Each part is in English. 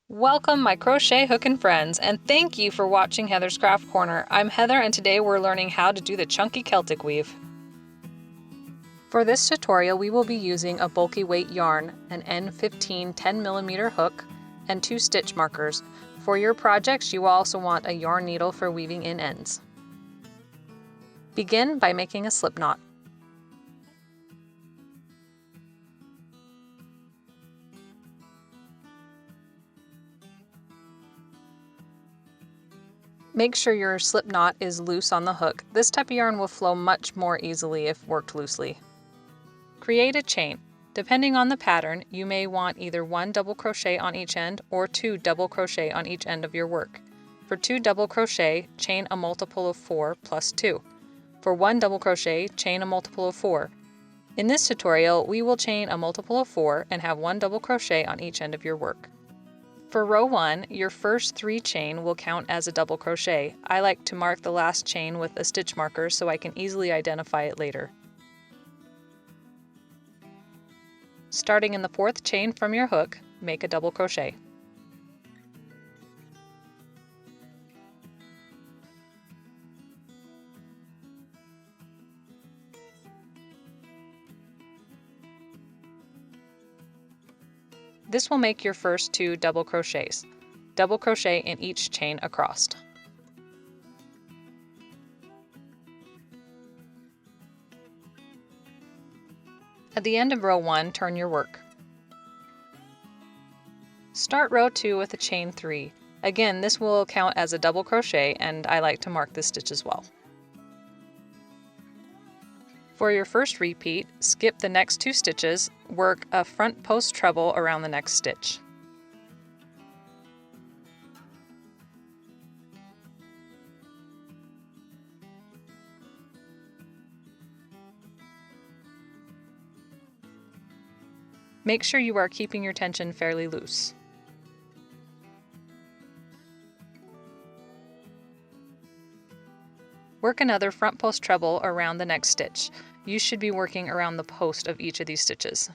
Welcome my crochet hook and friends, and thank you for watching Heather's Craft Corner. I'm Heather and today we're learning how to do the chunky Celtic weave. For this tutorial we will be using a bulky weight yarn, an N15 10mm hook, and 2 stitch markers. For your projects you will also want a yarn needle for weaving in ends. Begin by making a slip knot. Make sure your slip knot is loose on the hook. This type of yarn will flow much more easily if worked loosely. Create a chain. Depending on the pattern, you may want either 1 double crochet on each end or 2 double crochet on each end of your work. For 2 double crochet, chain a multiple of 4 plus 2. For 1 double crochet, chain a multiple of 4. In this tutorial, we will chain a multiple of 4 and have 1 double crochet on each end of your work. For row 1, your first 3 chain will count as a double crochet. I like to mark the last chain with a stitch marker so I can easily identify it later. Starting in the 4th chain from your hook, make a double crochet. This will make your first 2 double crochets. Double crochet in each chain across. At the end of row 1, turn your work. Start row 2 with a chain 3. Again, this will count as a double crochet and I like to mark this stitch as well. For your first repeat, skip the next 2 stitches, work a front post treble around the next stitch. Make sure you are keeping your tension fairly loose. Work another front post treble around the next stitch. You should be working around the post of each of these stitches.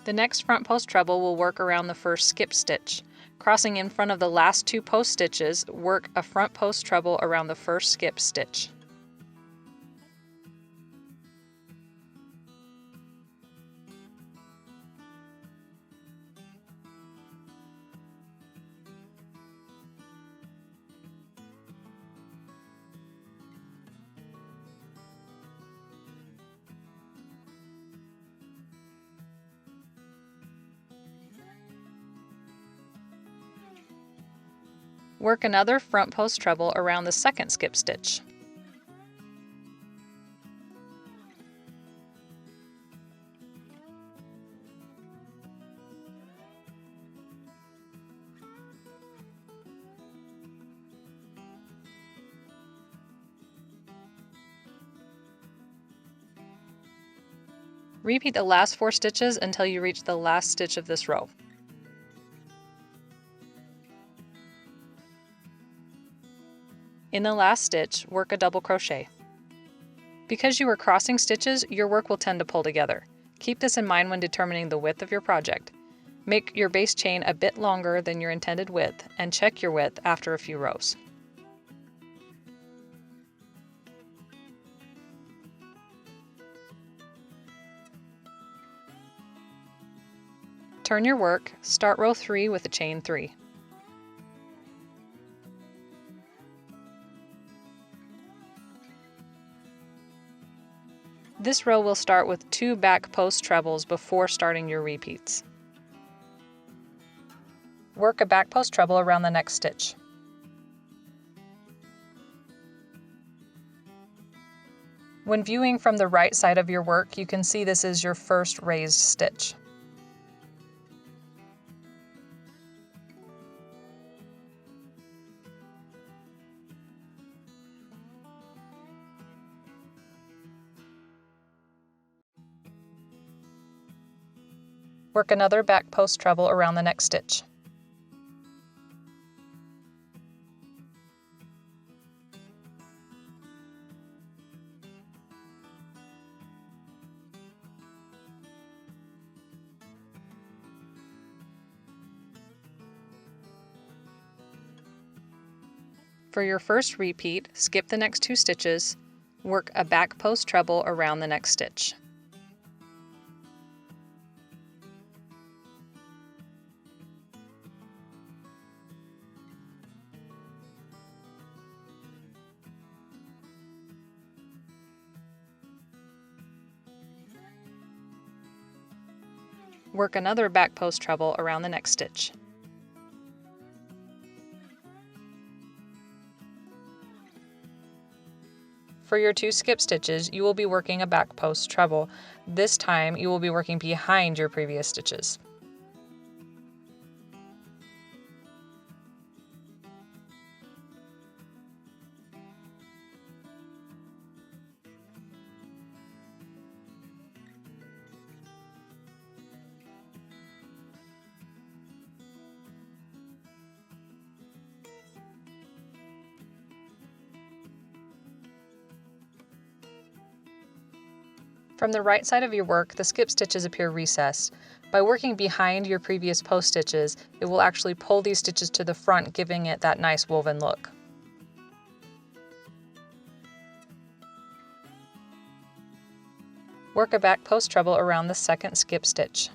The next front post treble will work around the first skip stitch. Crossing in front of the last 2 post stitches, work a front post treble around the first skip stitch. Work another front post treble around the second skip stitch. Repeat the last 4 stitches until you reach the last stitch of this row. In the last stitch, work a double crochet. Because you are crossing stitches, your work will tend to pull together. Keep this in mind when determining the width of your project. Make your base chain a bit longer than your intended width, and check your width after a few rows. Turn your work, start row 3 with a chain 3. This row will start with 2 back post trebles before starting your repeats. Work a back post treble around the next stitch. When viewing from the right side of your work, you can see this is your first raised stitch. Work another back post treble around the next stitch. For your first repeat, skip the next 2 stitches, work a back post treble around the next stitch. Work another back post treble around the next stitch. For your 2 skip stitches, you will be working a back post treble. This time, you will be working behind your previous stitches. From the right side of your work, the skip stitches appear recessed. By working behind your previous post stitches, it will actually pull these stitches to the front, giving it that nice woven look. Work a back post treble around the second skip stitch.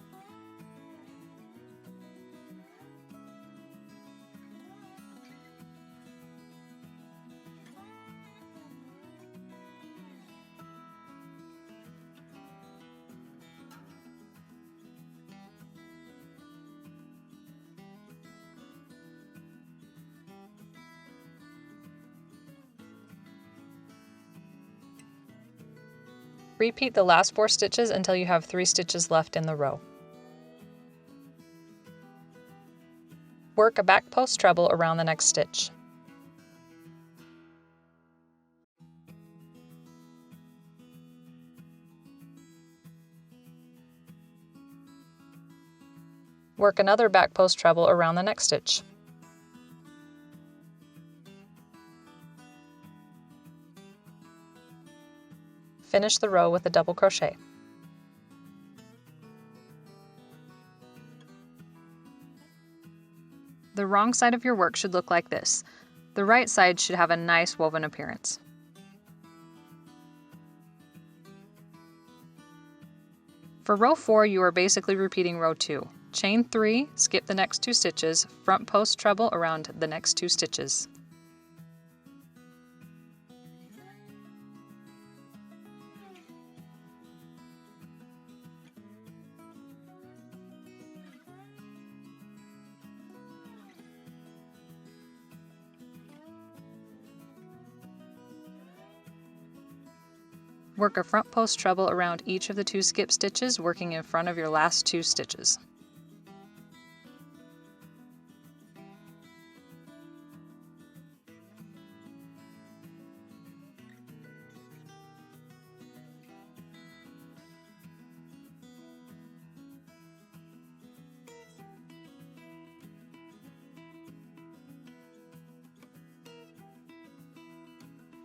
Repeat the last 4 stitches until you have 3 stitches left in the row. Work a back post treble around the next stitch. Work another back post treble around the next stitch. Finish the row with a double crochet. The wrong side of your work should look like this. The right side should have a nice woven appearance. For row 4, you are basically repeating row 2. Chain 3, skip the next 2 stitches, front post treble around the next 2 stitches. Work a front post treble around each of the 2 skip stitches, working in front of your last 2 stitches.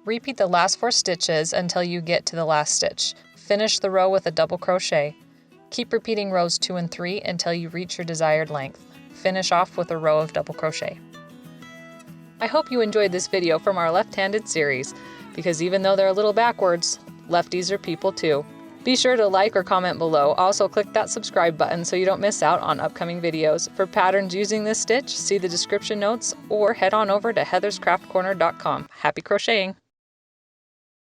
Repeat the last 4 stitches until you get to the last stitch. Finish the row with a double crochet. Keep repeating rows 2 and 3 until you reach your desired length. Finish off with a row of double crochet. I hope you enjoyed this video from our left-handed series, because even though they're a little backwards, lefties are people too. Be sure to like or comment below. Also click that subscribe button so you don't miss out on upcoming videos. For patterns using this stitch, see the description notes or head on over to heatherscraftcorner.com. Happy crocheting!